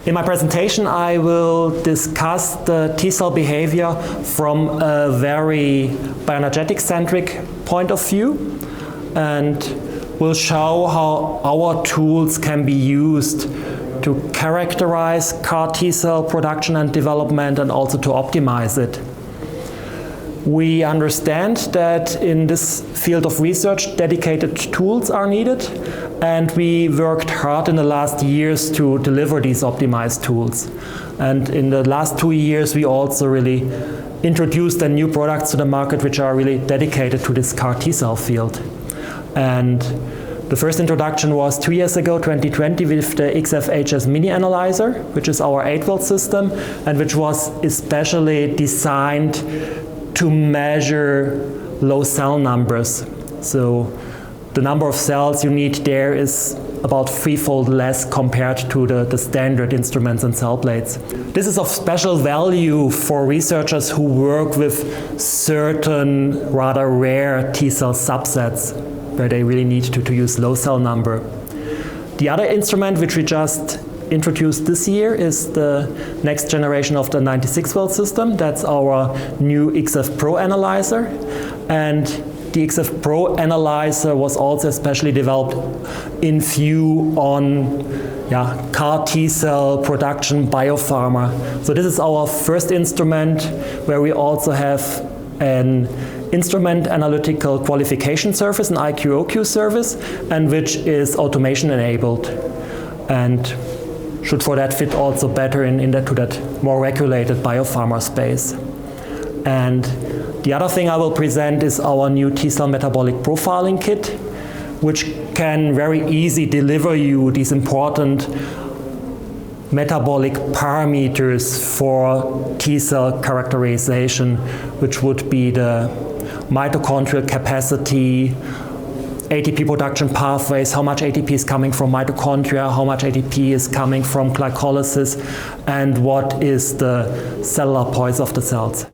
In my presentation, I will discuss the T-cell behavior from a very bioenergetic-centric point of view, and will show how our tools can be used to characterize CAR T-cell production and development, and also to optimize it. We understand that in this field of research, dedicated tools are needed, and we worked hard in the last years to deliver these optimized tools. And in the last 2 years, we also really introduced the new products to the market which are really dedicated to this CAR T-cell field. And the first introduction was 2 years ago, 2020, with the XFHs mini analyzer, which is our 8-volt system, and which was especially designed to measure low cell numbers. So the number of cells you need there is about 3-fold less compared to the standard instruments and cell plates. This is of special value for researchers who work with certain rather rare T-cell subsets, where they really need to use low cell number. The other instrument which we just introduced this year is the next generation of the 96-volt system. That's our new XF Pro analyzer. And the XF Pro analyzer was also especially developed in view on CAR T-cell production biopharma. So this is our first instrument where we also have an instrument analytical qualification service, an IQOQ service, and which is automation enabled, and should for that fit also better to that more regulated biopharma space. And the other thing I will present is our new T-cell metabolic profiling kit, which can very easily deliver you these important metabolic parameters for T-cell characterization, which would be the mitochondrial capacity, ATP production pathways, how much ATP is coming from mitochondria, how much ATP is coming from glycolysis, and what is the cellular poise of the cells.